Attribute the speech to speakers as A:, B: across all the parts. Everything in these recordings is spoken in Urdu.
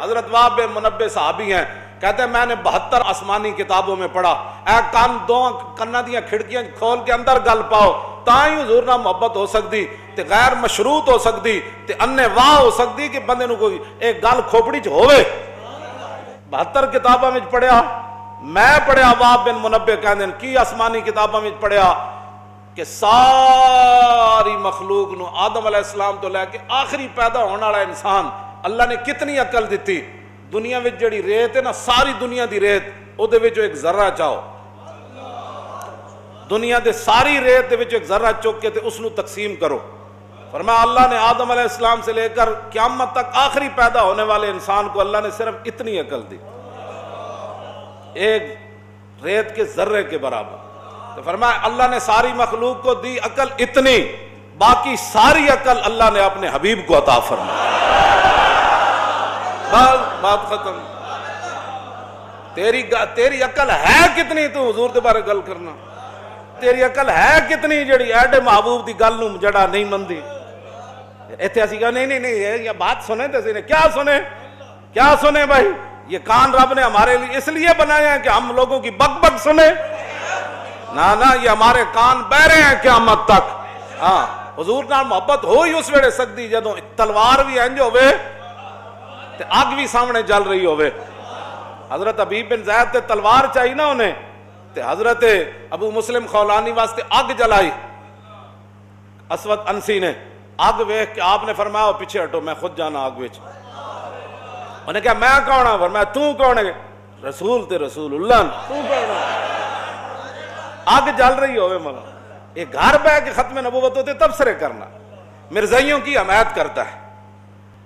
A: حضرت وہب بن منبہ صحابی ہیں، کہتے ہیں میں نے 72 آسمانی کتابوں میں پڑھا، اے کان دو کنا دیا کھڑکیاں کھول کے اندر گل پاؤ تاں ہی حضور نال محبت ہو سکتی تے غیر مشروط ہو سکتی تے انے واہ ہو سکتی کہ بندے نو کوئی ایک گل کھوپڑی چ ہوے۔ 72 کتاباں وچ پڑھیا، میں پڑھیا وہب بن منبہ کہندے ہیں کی آسمانی کتاباں وچ پڑھیا کہ ساری مخلوق نو آدم علیہ السلام تو لے کے آخری پیدا ہونے والا انسان اللہ نے کتنی عقل دیتی۔ دنیا وچ جڑی ریت ہے نا، ساری دنیا دی ریت او دے وچ ایک ذرہ چاہو، دنیا دے ساری ریت دے وچ ایک ذرہ چک کے تے اس نو تقسیم کرو۔ فرمایا اللہ نے آدم علیہ السلام سے لے کر قیامت تک آخری پیدا ہونے والے انسان کو اللہ نے صرف اتنی عقل دی، ایک ریت کے ذرے کے برابر۔ تو فرمایا اللہ نے ساری مخلوق کو دی عقل اتنی، باقی ساری عقل اللہ نے اپنے حبیب کو عطا فرمائی۔ بات ختم۔ تیری عقل ہے کتنی تو حضور کے بارے گل کرنا؟ تیری عقل ہے کتنی جڑی ایڈے محبوب دی گل نو جڑا نہیں مندی؟ ایتھے اسی کہا نہیں یہ بات سنیں تو سنے، کیا سنیں بھائی؟ یہ کان رب نے ہمارے لیے اس لیے بنایا ہے کہ ہم لوگوں کی بک بک سنیں؟ نہ یہ ہمارے کان بہرے ہیں قیامت تک۔ ہاں حضور نال محبت ہو ہی اس ویلے سکتی جدوں تلوار بھی انج ہوے تے اگ بھی سامنے جل رہی ہوے۔ حضرت حبیب بن زید تے تلوار چاہیے نا انہیں، تے حضرت ابو مسلم خولانی واسطے اگ جلائی، اسود انسی نے اگ ویکھ کے آپ نے فرمایا پیچھے ہٹو میں خود جانا اگ وچ۔ انہیں کہا میں کون ہوں؟ فرمایا تو کون ہے؟ رسول تے رسول اللہ تو کون ہے؟ اگ جل رہی ہوئے مگر یہ گھر بہ کے ختم نبوت ہوتے تبصرے کرنا مرزائیوں کی حمایت کرتا ہے۔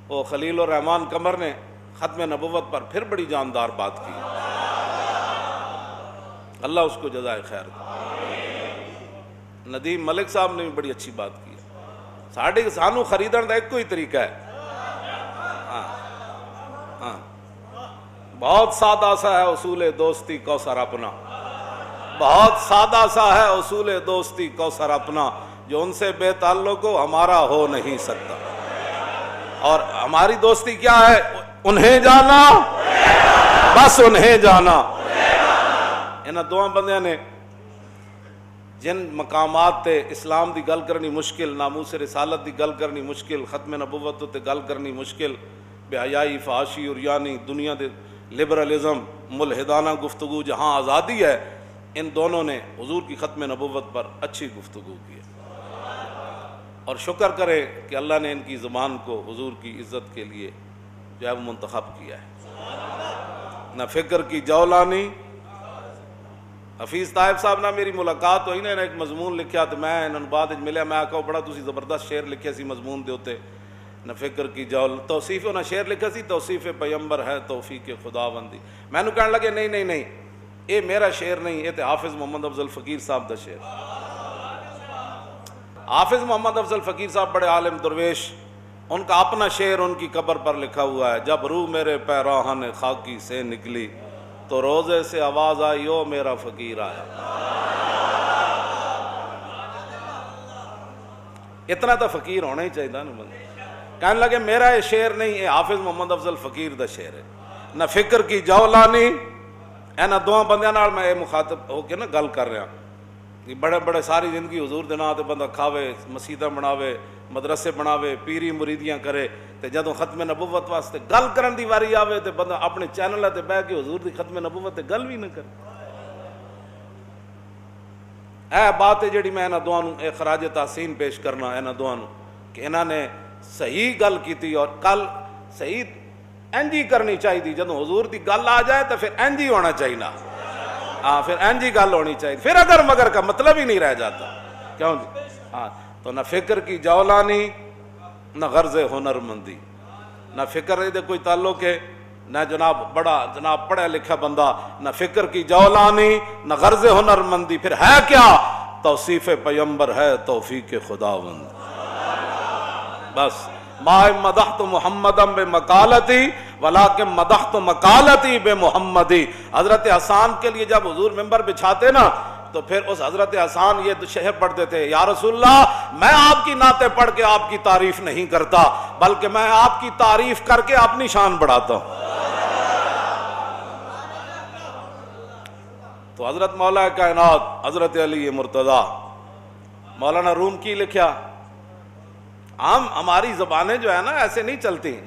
A: وہ خلیل الرحمن قمر نے ختم نبوت پر پھر بڑی جاندار بات کی، اللہ اس کو جزائے خیر دے۔ ندیم ملک صاحب نے بھی بڑی اچھی بات کی، سانو خریدن دا ایک کوئی طریقہ ہے، بہت سادہ سا ہے اصول دوستی کوثر اپنا، بہت سادہ سا ہے اصول دوستی کوثر اپنا، جو ان سے بے تعلق ہو ہمارا ہو نہیں سکتا۔ اور ہماری دوستی کیا ہے؟ انہیں جانا، بس انہیں جانا۔ انہاں دو بندیاں نے جن مقامات تے اسلام دی گل کرنی مشکل، ناموس رسالت دی گل کرنی مشکل، ختم نبوت تے گل کرنی مشکل، بے حیائی، فحاشی، عریانی، دنیا دے لبرلزم، ملحدانہ گفتگو، جہاں آزادی ہے، ان دونوں نے حضور کی ختم نبوت پر اچھی گفتگو کی ہے۔ اور شکر کرے کہ اللہ نے ان کی زبان کو حضور کی عزت کے لیے جو ہے وہ منتخب کیا ہے۔ نہ فکر کی جولانی، حفیظ طائب صاحب نہ میری ملاقات ہوئی نا، ایک مضمون لکھیا تو میں انہوں بعد ملیا، میں آکھا بڑا تسی زبردست شعر لکھے سی مضمون دے ہوتے، نہ فکر کی جول توصیف، نہ شعر لکھا سی توصیف پیمبر ہے توفیق خداوندی۔ میں نے کہنے لگے نہیں یہ میرا شعر نہیں، یہ تو حافظ محمد افضل فقیر صاحب دا شعر۔ حافظ محمد افضل فقیر صاحب بڑے عالم درویش، ان کا اپنا شعر ان کی قبر پر لکھا ہوا ہے، جب روح میرے پیراہن خاکی سے نکلی تو روزے سے آواز آئی او میرا فقیر آیا۔ اتنا تو فقیر ہونا ہی چاہیے نا بندہ۔ کہنے لگے میرا یہ شعر نہیں، یہ حافظ محمد افضل فقیر دا شعر ہے۔ نہ فکر کی جولانی، اینا دو بندیاں نال میں یہ مخاطب ہو کے نا گل کر رہا، بڑے بڑے ساری زندگی حضور دے نام تے بندہ کھاوے، مسیدہ بناوے، مدرسے بناوے، پیری مریدیاں کرے، تے جدوں ختم نبوت واسطے گل کرن دی واری آوے تے بندہ اپنے چینل تے بیٹھ کے حضور دی ختم نبوت تے گل بھی نہ کرے۔ اے بات ہے جڑی میں انہاں دوواں نوں خراج تحسین پیش کرنا، انہاں دوواں نوں کہ انہاں نے صحیح گل کیتی، اور کل صحیح انج ہی کرنی چاہیے، جدوں حضور دی گل آ جائے تو پھر انج ہی ہونا چاہیے نا، ہاں پھر انج ہی گل ہونی چاہیے، پھر اگر مگر کا مطلب ہی نہیں رہ جاتا، کیوں جی؟ ہاں تو نہ فکر کی جولانی، نہ غرض ہنر مندی، نہ فکر دے کوئی تعلق ہے، نہ جناب پڑھا لکھا بندہ، نہ فکر کی جولانی، نہ غرض ہنر مندی، پھر ہے کیا؟ توصیف پیمبر ہے توفیق خداوند۔ بس ما مدحت محمدا بمقالتی ولکن مدحت مقالتی بمحمدی۔ حضرت حسان کے لیے جب حضور ممبر بچھاتے نا تو پھر اس حضرت حسان یہ شعر پڑھتے تھے، یا رسول اللہ میں آپ کی نعتیں پڑھ کے آپ کی تعریف نہیں کرتا، بلکہ میں آپ کی تعریف کر کے اپنی شان بڑھاتا ہوں۔ تو حضرت مولا کائنات حضرت علی مرتضی مولانا روم کی لکھا، ہماری زبانیں جو ہے نا ایسے نہیں چلتی،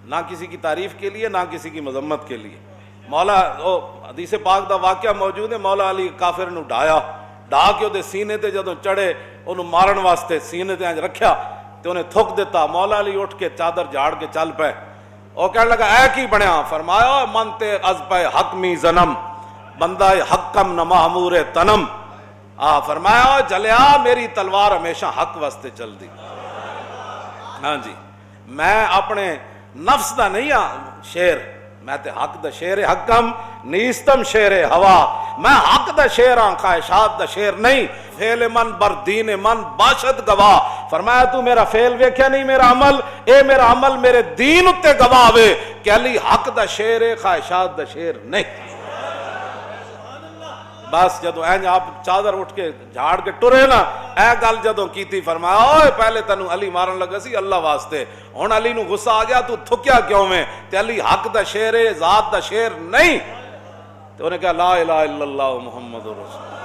A: نہ کسی کی تعریف کے لیے نہ کسی کی مذمت کے لیے۔ مولا حدیث پاک دا واقعہ موجود ہے، مولا علی کافر نو ڈھایا، ڈھا کے وہ سینے تے جدوں چڑھے انہوں مارن واسطے سینے تے انج رکھیا تے انہیں تھک دیتا، مولا علی اٹھ کے چادر جھاڑ کے چل پے، وہ کہنے لگا اے کی بنیا؟ فرمایا من تے از پے حق می زنم بندہ حکم نہ محمور تنم، فرمایا جلیا میری تلوار ہمیشہ حق واسطے چل دی۔ ہاں جی، میں اپنے نفس دا نہیں شیر، میں تے حق دا شیر حکم نیستم شیر ہوا، میں حق دا شیر ہاں خواہشات دا شیر نہیں، فعل من بر دین من باشد گواہ، فرمایا تو میرا فعل ویکھیا نہیں میرا عمل، اے میرا عمل میرے دین اتے گواہ وے کہ علی حق دا شیر ہے خواہشات دا شیر نہیں۔ بس جدو اینج آپ چادر اٹھ کے جھاڑ کے ٹرے نا، اے گل جدو کیتی فرمایا اوے پہلے تینوں علی مارن لگا سی اللہ واسطے، ہن علی نو غصہ آ گیا تو تھکیا کیوں میں؟ تے علی حق دا شیر ہے ذات دا شیر نہیں۔ تے انہیں کہا لا الہ الا اللہ محمد رسول اللہ۔